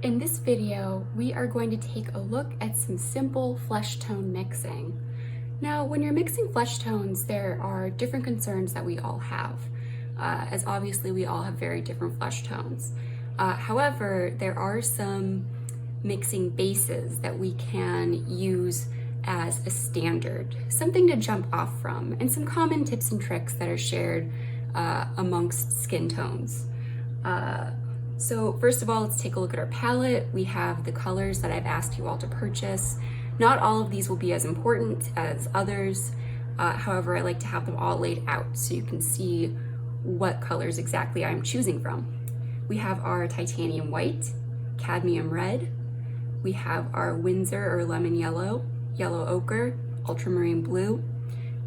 In this video, we are going to take a look at some simple flesh tone mixing. Now, when you're mixing flesh tones, there are different concerns that we all have, as obviously we all have very different flesh tones. However, there are some mixing bases that we can use as a standard, something to jump off from, and some common tips and tricks that are shared amongst skin tones. So first of all, let's take a look at our palette. We have the colors that I've asked you all to purchase. Not all of these will be as important as others. However, I like to have them all laid out so you can see what colors exactly I'm choosing from. We have our titanium white, cadmium red. We have our Winsor or lemon yellow, yellow ochre, ultramarine blue,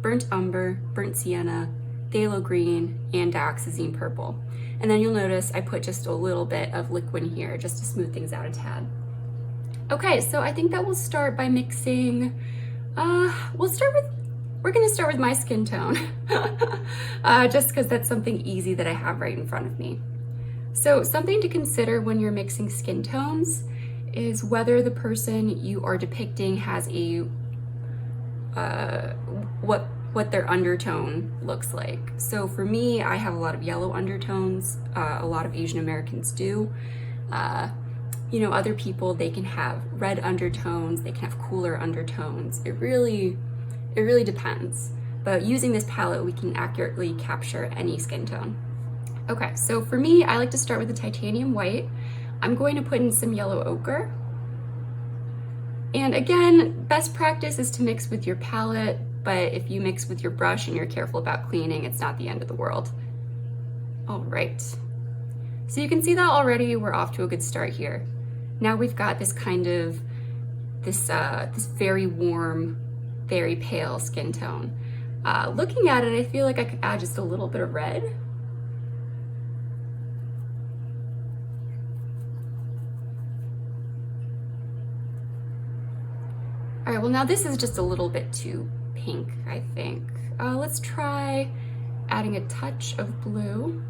burnt umber, burnt sienna, phthalo green, and dioxazine purple. And then you'll notice I put just a little bit of liquid here just to smooth things out a tad. Okay, so I think that we'll start by mixing, we're gonna start with my skin tone, just because that's something easy that I have right in front of me. So something to consider when you're mixing skin tones is whether the person you are depicting has a, what their undertone looks like. So for me, I have a lot of yellow undertones. A lot of Asian Americans do. You know, other people, they can have red undertones, they can have cooler undertones. It really depends. But using this palette, we can accurately capture any skin tone. Okay, so for me, I like to start with the titanium white. I'm going to put in some yellow ochre. And again, best practice is to mix with your palette, but if you mix with your brush and you're careful about cleaning, it's not the end of the world. All right. So you can see that already we're off to a good start here. Now we've got this kind of, this very warm, very pale skin tone. Looking at it, I feel like I could add just a little bit of red. All right, well now this is just a little bit too pink, I think. Let's try adding a touch of blue.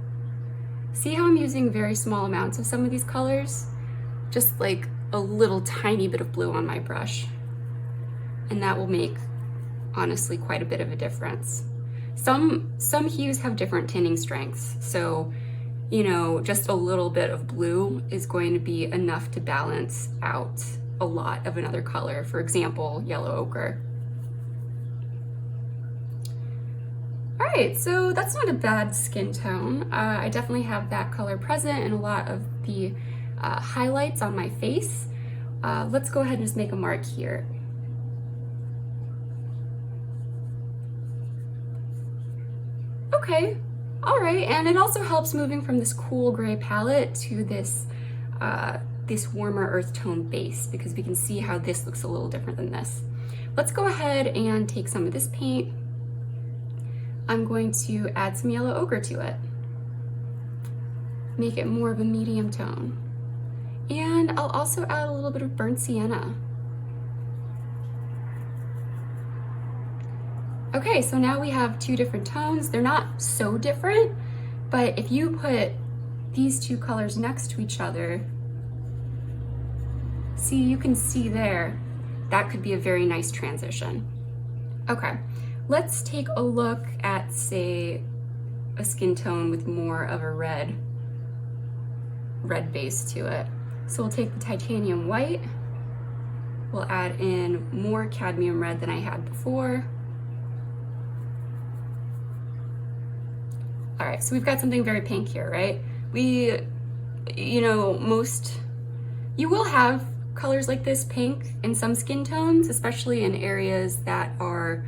See how I'm using very small amounts of some of these colors? Just like a little tiny bit of blue on my brush. And that will make, honestly, quite a bit of a difference. Some hues have different tinning strengths. So, you know, just a little bit of blue is going to be enough to balance out a lot of another color. For example, yellow ochre. All right, so that's not a bad skin tone. I definitely have that color present in a lot of the highlights on my face. Let's go ahead and just make a mark here. Okay, all right, and it also helps moving from this cool gray palette to this warmer earth tone base, because we can see how this looks a little different than this. Let's go ahead and take some of this paint. I'm going to add some yellow ochre to it. Make it more of a medium tone. And I'll also add a little bit of burnt sienna. Okay, so now we have two different tones. They're not so different, but if you put these two colors next to each other, see, you can see there, that could be a very nice transition. Okay, let's take a look at, say, a skin tone with more of a red base to it. So we'll take the titanium white, we'll add in more cadmium red than I had before. All right, so we've got something very pink here, right? You know, you will have colors like this pink in some skin tones, especially in areas that are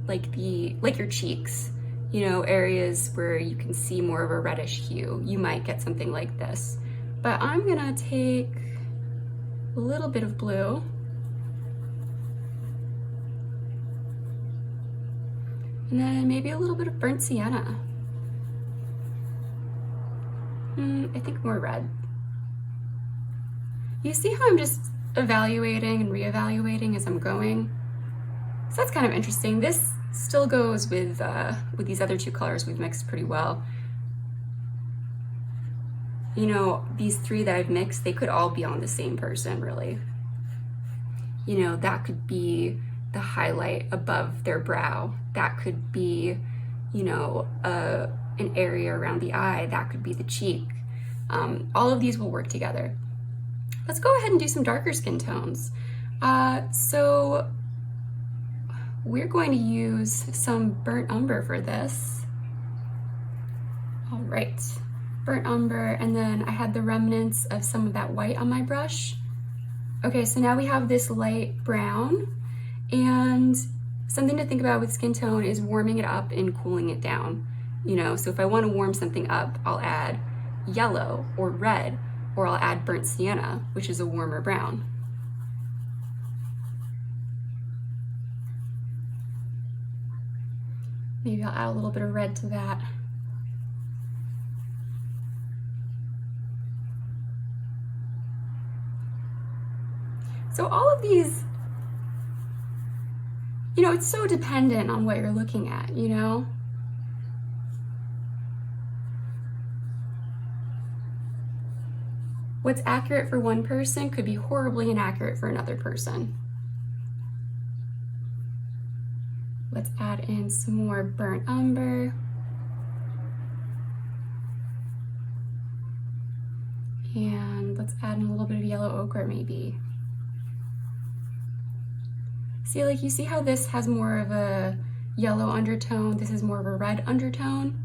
like your cheeks, you know, areas where you can see more of a reddish hue. You might get something like this. But I'm gonna take a little bit of blue and then maybe a little bit of burnt sienna. I think more red. You see how I'm just evaluating and reevaluating as I'm going? So that's kind of interesting. This still goes with these other two colors we've mixed pretty well. You know, these three that I've mixed, they could all be on the same person, really. You know, that could be the highlight above their brow. That could be, you know, an area around the eye. That could be the cheek. All of these will work together. Let's go ahead and do some darker skin tones. So we're going to use some burnt umber for this. All right, burnt umber, and then I had the remnants of some of that white on my brush. Okay, so now we have this light brown, and something to think about with skin tone is warming it up and cooling it down. You know, so if I want to warm something up, I'll add yellow or red, or I'll add burnt sienna, which is a warmer brown. Maybe I'll add a little bit of red to that. So all of these, you know, it's so dependent on what you're looking at, you know? What's accurate for one person could be horribly inaccurate for another person. Let's add in some more burnt umber. And let's add in a little bit of yellow ochre maybe. See, like, you see how this has more of a yellow undertone, this is more of a red undertone?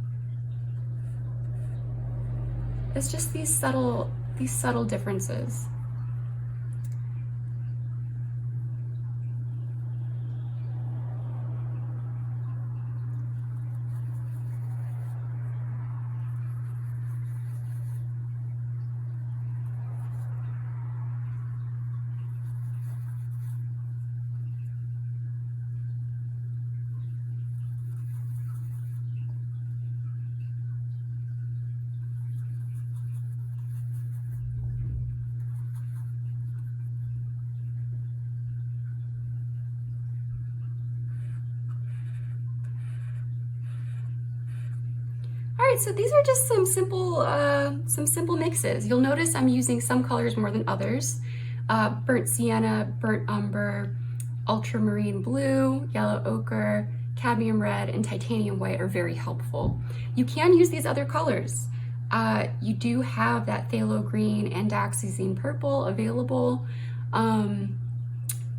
It's just these subtle differences. All right, so these are just some simple mixes. You'll notice I'm using some colors more than others. Burnt sienna, burnt umber, ultramarine blue, yellow ochre, cadmium red, and titanium white are very helpful. You can use these other colors. You do have that phthalo green and dioxazine purple available. You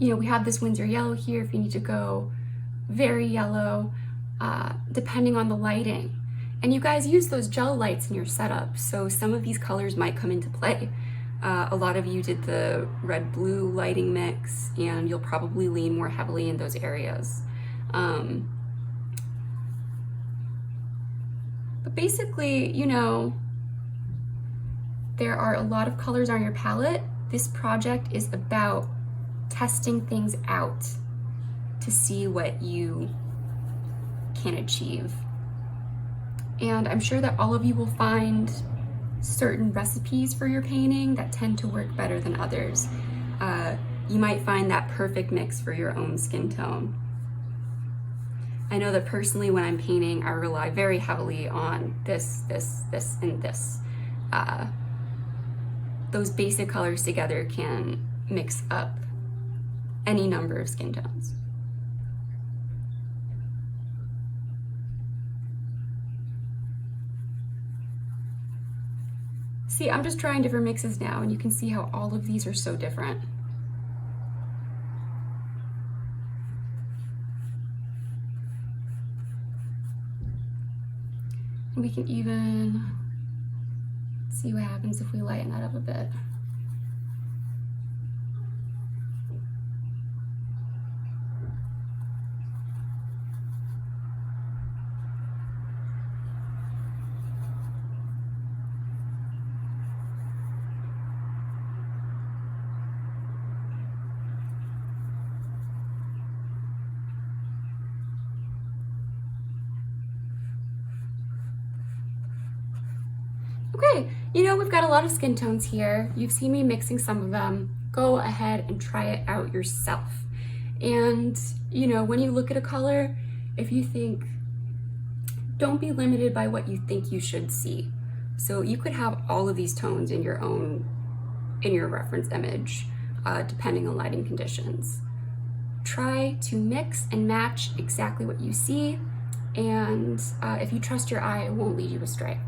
know, we have this Winsor yellow here if you need to go very yellow, depending on the lighting. And you guys use those gel lights in your setup, so some of these colors might come into play. A lot of you did the red-blue lighting mix, and you'll probably lean more heavily in those areas. But basically, you know, there are a lot of colors on your palette. This project is about testing things out to see what you can achieve. And I'm sure that all of you will find certain recipes for your painting that tend to work better than others. You might find that perfect mix for your own skin tone. I know that personally when I'm painting, I rely very heavily on this, and this. Those basic colors together can mix up any number of skin tones. See, I'm just trying different mixes now, and you can see how all of these are so different. And we can even see what happens if we lighten that up a bit. Okay, you know, we've got a lot of skin tones here. You've seen me mixing some of them. Go ahead and try it out yourself. And, you know, when you look at a color, if you think, don't be limited by what you think you should see. So you could have all of these tones in your reference image, depending on lighting conditions. Try to mix and match exactly what you see, and if you trust your eye, it won't lead you astray.